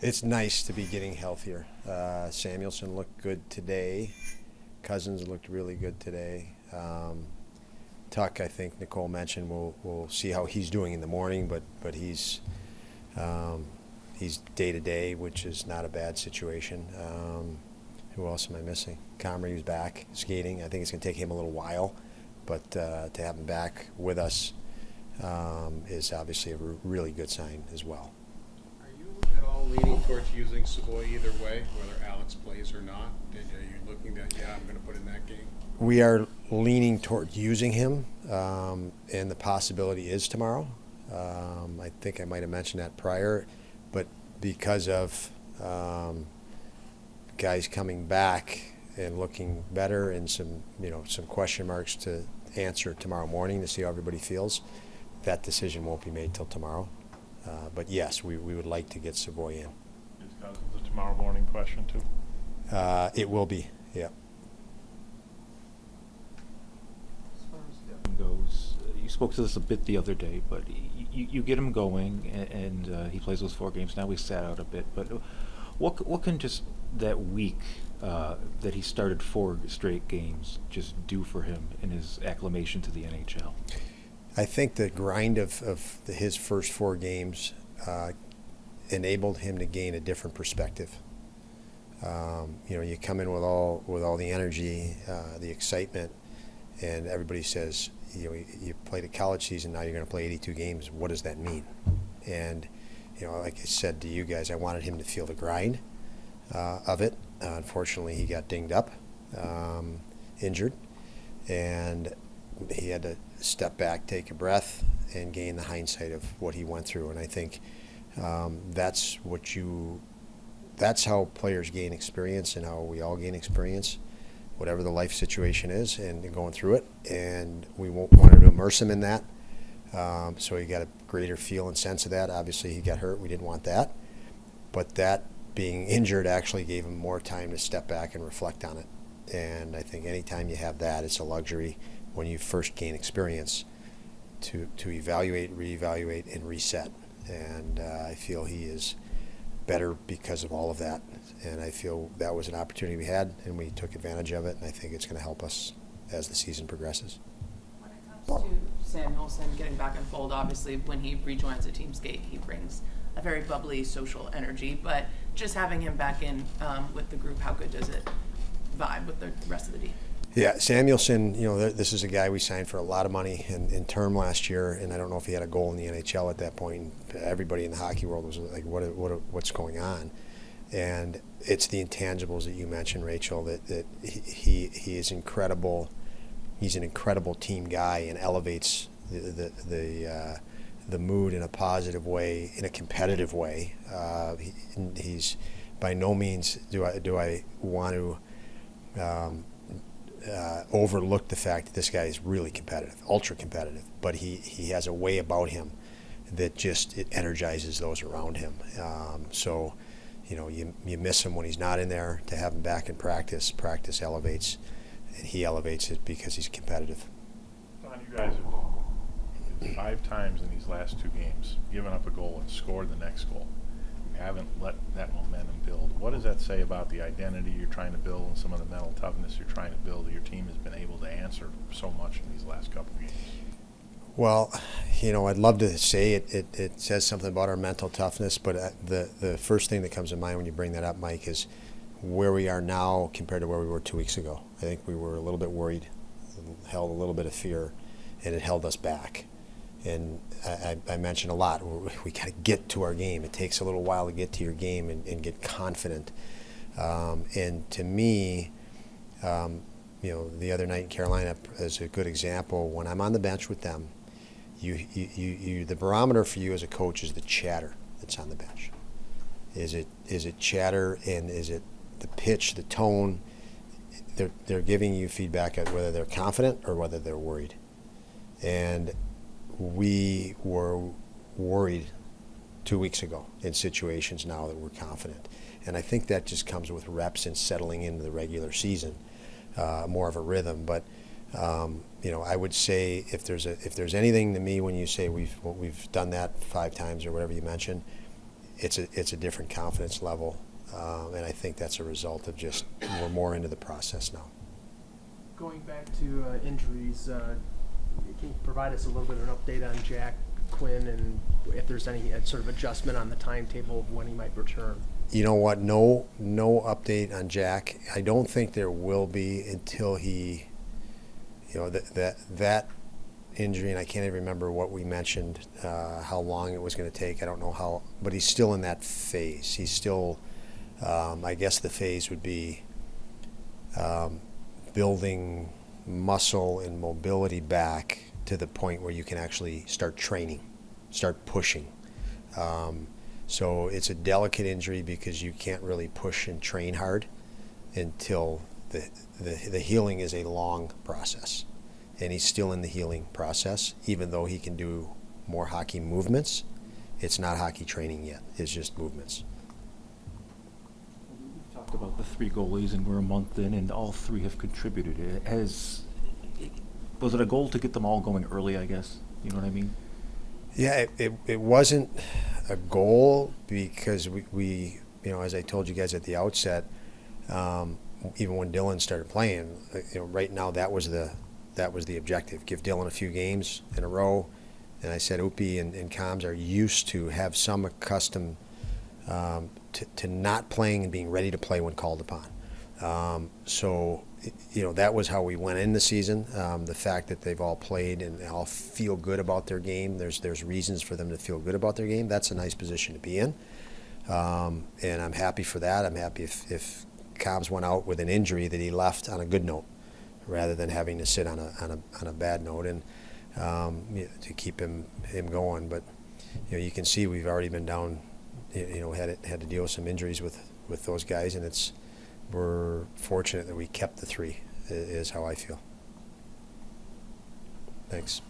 It's nice to be getting healthier. Samuelsson looked good today. Cozens looked really good today. Tuch, I think Nicole mentioned, we'll see how he's doing in the morning, but he's day to day, which is not a bad situation. Who else am I missing? Comrie is back skating. I think it's going to take him a little while, but to have him back with us is obviously a really good sign as well. Are you at all leaning towards using Savoie either way, whether Alex plays or not? Are you looking at, I'm going to put in that game? We are leaning toward using him, and the possibility is tomorrow. I think I might have mentioned that prior, but because of guys coming back and looking better and some question marks to answer tomorrow morning to see how everybody feels, that decision won't be made till tomorrow. But yes, we would like to get Savoie in. Is Cozens a tomorrow morning question too? It will be, yeah. As far as Devin goes, you spoke to this a bit the other day, but you get him going, and he plays those 4 games. Now we sat out a bit, but what can just that week that he started 4 straight games just do for him in his acclimation to the NHL? I think the grind of his first 4 games enabled him to gain a different perspective. You come in with all the energy, the excitement, and everybody says, you played a college season, now you're going to play 82 games. What does that mean? And like I said to you guys, I wanted him to feel the grind of it. Unfortunately, he got dinged up, injured, and he had to step back, take a breath, and gain the hindsight of what he went through. And I think that's how players gain experience and how we all gain experience, whatever the life situation is, and going through it. And we wanted to immerse him in that. So he got a greater feel and sense of that. Obviously, he got hurt. We didn't want that. But that being injured actually gave him more time to step back and reflect on it. And I think anytime you have that, it's a luxury when you first gain experience to evaluate, reevaluate, and reset. And I feel he is better because of all of that. And I feel that was an opportunity we had, and we took advantage of it, and I think it's going to help us as the season progresses. When it comes to Samuelsson getting back in fold, obviously when he rejoins a team skate, he brings a very bubbly social energy, but just having him back in with the group, how good does it vibe with the rest of the team? Yeah, Samuelsson, this is a guy we signed for a lot of money in term last year, and I don't know if he had a goal in the NHL at that point. Everybody in the hockey world was like, what's going on? And it's the intangibles that you mentioned, Rachel, that he is incredible. He's an incredible team guy and elevates the mood in a positive way, in a competitive way. He's by no means do I want to overlook the fact that this guy is really competitive, ultra competitive, but he has a way about him that just it energizes those around him. So you miss him when he's not in there. To have him back in practice elevates, and he elevates it because he's competitive. Don, you guys have 5 times in these last 2 games given up a goal and scored the next goal. You haven't let that momentum build. What does that say about the identity you're trying to build and some of the mental toughness you're trying to build that your team has been able to answer so much in these last couple of games? Well, I'd love to say it says something about our mental toughness, but the first thing that comes to mind when you bring that up, Mike, is where we are now compared to where we were 2 weeks ago. I think we were a little bit worried, held a little bit of fear, and it held us back. And I mentioned a lot, we got to get to our game. It takes a little while to get to your game and get confident. And to me, the other night in Carolina is a good example. When I'm on the bench with them, the barometer for you as a coach is the chatter that's on the bench. Is it chatter, and is it the pitch, the tone? They're giving you feedback at whether they're confident or whether they're worried. And we were worried 2 weeks ago in situations now that we're confident. And I think that just comes with reps and settling into the regular season, more of a rhythm. But I would say if there's anything to me when you say we've done that 5 times or whatever you mentioned, it's a different confidence level, and I think that's a result of just we're more into the process now. Going back to injuries, can you provide us a little bit of an update on Jack Quinn and if there's any sort of adjustment on the timetable of when he might return? You know what? No update on Jack. I don't think there will be until he, that injury, and I can't even remember what we mentioned, how long it was going to take. I don't know how, but he's still in that phase. He's still, I guess the phase would be building muscle and mobility back to the point where you can actually start training, start pushing. So it's a delicate injury because you can't really push and train hard until the healing is a long process. And he's still in the healing process, even though he can do more hockey movements. It's not hockey training yet. It's just movements. We've talked about the 3 goalies, and we're a month in, and all 3 have contributed. Was it a goal to get them all going early, I guess? You know what I mean? Yeah, it wasn't a goal because we as I told you guys at the outset, even when Dylan started playing, right now that was the objective. Give Dylan a few games in a row, and I said Upi and Coms are used to have some accustomed to not playing and being ready to play when called upon. So that was how we went in the season. The fact that they've all played and they all feel good about their game. There's reasons for them to feel good about their game. That's a nice position to be in, and I'm happy for that. I'm happy if Cobbs went out with an injury that he left on a good note, rather than having to sit on a bad note, and to keep him going. But you can see we've already been down. Had to deal with some injuries with those guys, and we're fortunate that we kept the 3, is how I feel. Thanks.